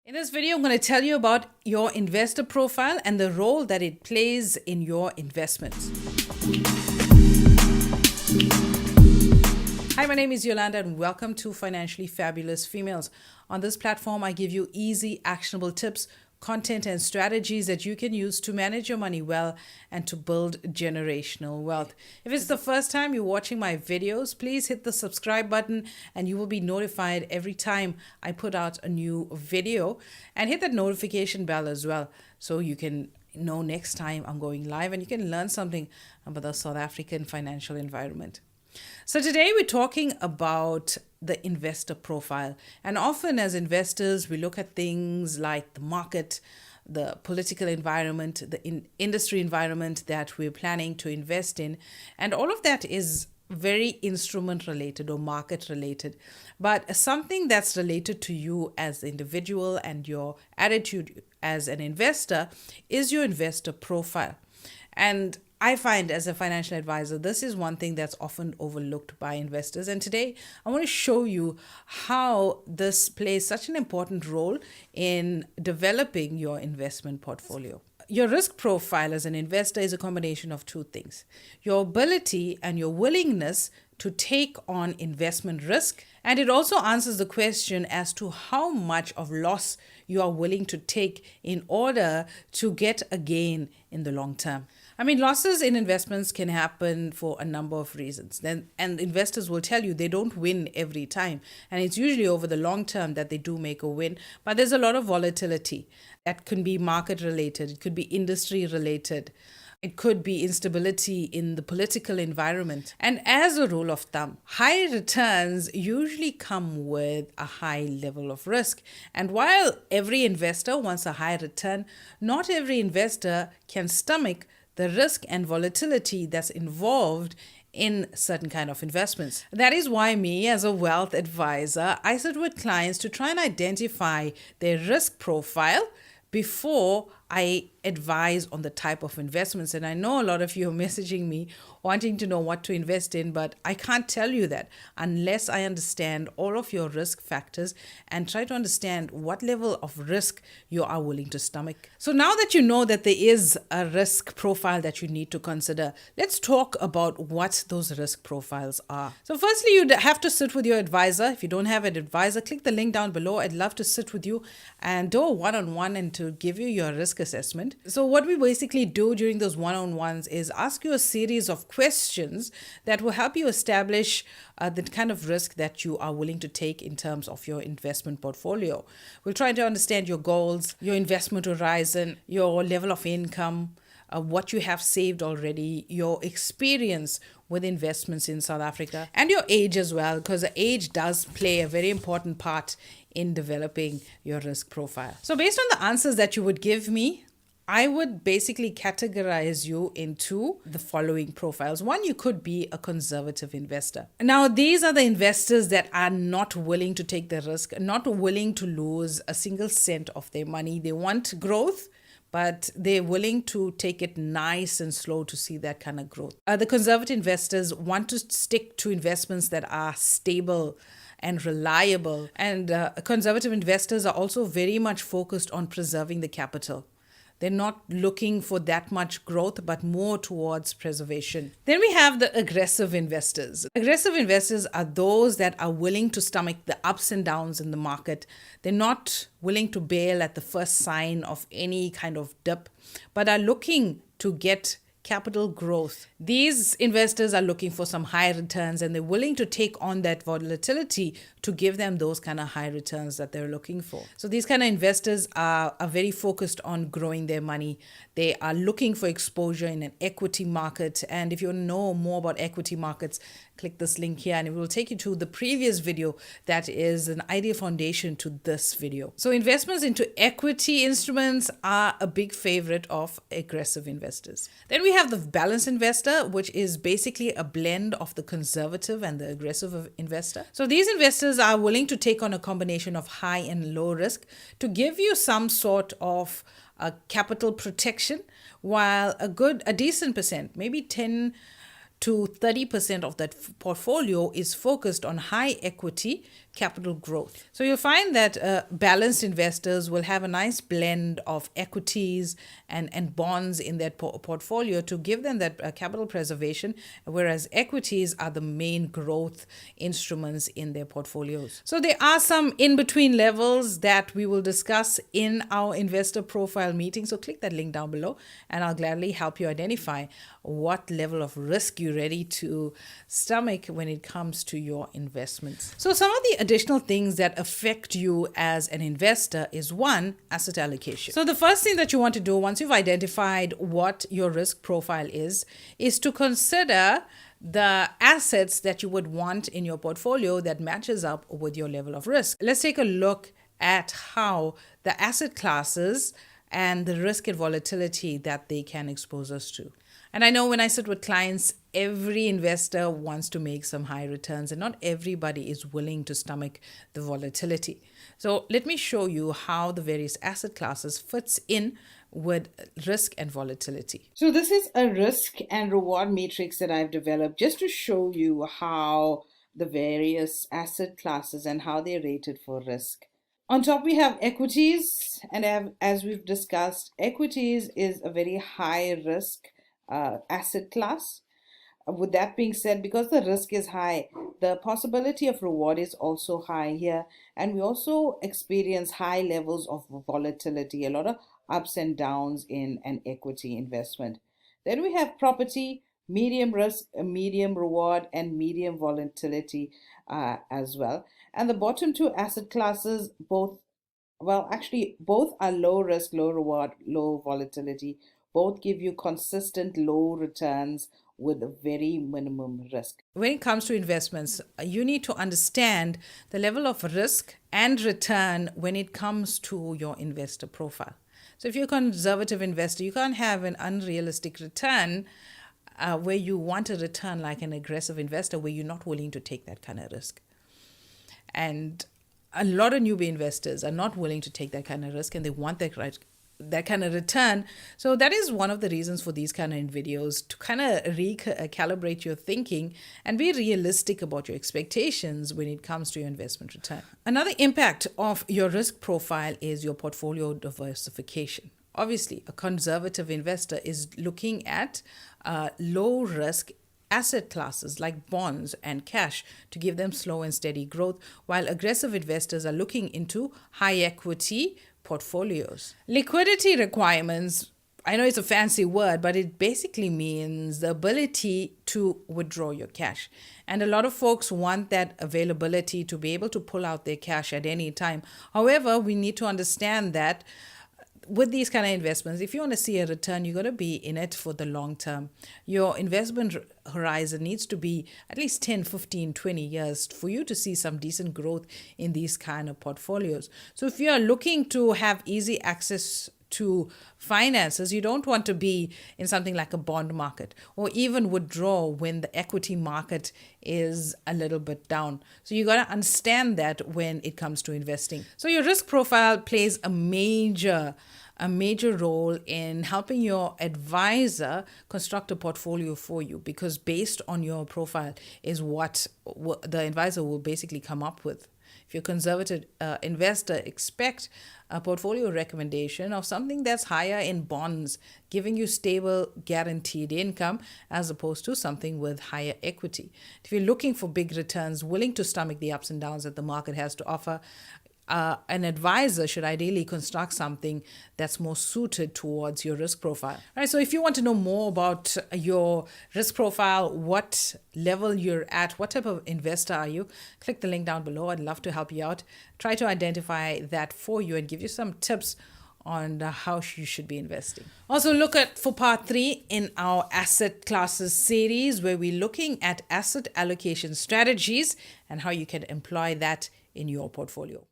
In this video, I'm going to tell you about your investor profile and the role that it plays in your investments. Hi, my name is Yolanda and welcome to Financially Fabulous Females. On this platform, I give you easy, actionable tips, content, and strategies that you can use to manage your money well and to build generational wealth. If it's the first time you're watching my videos, please hit the subscribe button and you will be notified every time I put out a new video, and hit that notification bell as well so you can know next time I'm going live and you can learn something about the South African financial environment. So today we're talking about the investor profile. And often as investors, we look at things like the market, the political environment, the industry environment that we're planning to invest in. And all of that is very instrument related or market related. But something that's related to you as the individual and your attitude as an investor is your investor profile. And I find as a financial advisor, this is one thing that's often overlooked by investors. And today I want to show you how this plays such an important role in developing your investment portfolio. Your risk profile as an investor is a combination of two things: your ability and your willingness to take on investment risk. And it also answers the question as to how much of loss you are willing to take in order to get a gain in the long term. I mean, losses in investments can happen for a number of reasons. And investors will tell you they don't win every time. And it's usually over the long term that they do make a win. But there's a lot of volatility that can be market related. It could be industry related. It could be instability in the political environment. And as a rule of thumb, high returns usually come with a high level of risk. And while every investor wants a high return, not every investor can stomach the risk and volatility that's involved in certain kind of investments. That is why me as a wealth advisor, I sit with clients to try and identify their risk profile before I advise on the type of investments. And I know a lot of you are messaging me wanting to know what to invest in, but I can't tell you that unless I understand all of your risk factors and try to understand what level of risk you are willing to stomach. So now that you know that there is a risk profile that you need to consider, let's talk about what those risk profiles are. So firstly, you'd have to sit with your advisor. If you don't have an advisor, click the link down below. I'd love to sit with you and do a one-on-one and to give you your risk assessment. So what we basically do during those one-on-ones is ask you a series of questions that will help you establish the kind of risk that you are willing to take in terms of your investment portfolio. We'll try to understand your goals, your investment horizon, your level of income, what you have saved already, your experience with investments in South Africa, and your age as well, because age does play a very important part in developing your risk profile. So based on the answers that you would give me, I would basically categorize you into the following profiles. One, you could be a conservative investor. Now, these are the investors that are not willing to take the risk, not willing to lose a single cent of their money. They want growth, but they're willing to take it nice and slow to see that kind of growth. The conservative investors want to stick to investments that are stable and reliable. And conservative investors are also very much focused on preserving the capital. They're not looking for that much growth, but more towards preservation. Then we have the aggressive investors. Aggressive investors are those that are willing to stomach the ups and downs in the market. They're not willing to bail at the first sign of any kind of dip, but are looking to get capital growth. These investors are looking for some high returns and they're willing to take on that volatility to give them those kind of high returns that they're looking for. So these kind of investors are very focused on growing their money. They are looking for exposure in an equity market. And if you know more about equity markets, click this link here and it will take you to the previous video that is an ideal foundation to this video. So investments into equity instruments are a big favorite of aggressive investors. Then we have the balanced investor, which is basically a blend of the conservative and the aggressive investor. So these investors are willing to take on a combination of high and low risk to give you some sort of capital protection, while a decent percent, maybe 10 to 30% of that portfolio is focused on high equity capital growth. So you'll find that balanced investors will have a nice blend of equities and bonds in their portfolio to give them that capital preservation, whereas equities are the main growth instruments in their portfolios. So there are some in-between levels that we will discuss in our investor profile meeting. So click that link down below and I'll gladly help you identify what level of risk you're ready to stomach when it comes to your investments. So some of the additional things that affect you as an investor is one, asset allocation. So the first thing that you want to do once you've identified what your risk profile is to consider the assets that you would want in your portfolio that matches up with your level of risk. Let's take a look at how the asset classes and the risk and volatility that they can expose us to. And I know when I sit with clients, every investor wants to make some high returns and not everybody is willing to stomach the volatility. So let me show you how the various asset classes fits in with risk and volatility. So this is a risk and reward matrix that I've developed just to show you how the various asset classes and how they're rated for risk. On top, we have equities, and as we've discussed, equities is a very high risk asset class. With that being said, because the risk is high, the possibility of reward is also high here, and we also experience high levels of volatility, a lot of ups and downs in an equity investment. Then we have property, medium risk, medium reward, and medium volatility as well. And the bottom two asset classes, both are low risk, low reward, low volatility. Both give you consistent low returns with a very minimum risk. When it comes to investments, you need to understand the level of risk and return when it comes to your investor profile. So if you're a conservative investor, you can't have an unrealistic return where you want a return like an aggressive investor where you're not willing to take that kind of risk. And a lot of newbie investors are not willing to take that kind of risk and they want that kind of return. So that is one of the reasons for these kind of videos, to kind of recalibrate your thinking and be realistic about your expectations when it comes to your investment return. Another impact of your risk profile is your portfolio diversification. Obviously, a conservative investor is looking at low risk asset classes like bonds and cash to give them slow and steady growth, while aggressive investors are looking into high equity portfolios. Liquidity requirements, I know it's a fancy word, but it basically means the ability to withdraw your cash. And a lot of folks want that availability to be able to pull out their cash at any time. However, we need to understand that with these kind of investments, if you want to see a return, you got to be in it for the long term. Your investment horizon needs to be at least 10, 15, 20 years for you to see some decent growth in these kind of portfolios. So if you are looking to have easy access to finances, you don't want to be in something like a bond market or even withdraw when the equity market is a little bit down. So you got to understand that when it comes to investing. So your risk profile plays a major role in helping your advisor construct a portfolio for you, because based on your profile is what the advisor will basically come up with. If you're a conservative investor, expect a portfolio recommendation of something that's higher in bonds, giving you stable, guaranteed income, as opposed to something with higher equity. If you're looking for big returns, willing to stomach the ups and downs that the market has to offer, an advisor should ideally construct something that's more suited towards your risk profile. All right, so if you want to know more about your risk profile, what level you're at, what type of investor are you, click the link down below. I'd love to help you out. Try to identify that for you and give you some tips on how you should be investing. Also look at for part 3 in our asset classes series, where we're looking at asset allocation strategies and how you can employ that in your portfolio.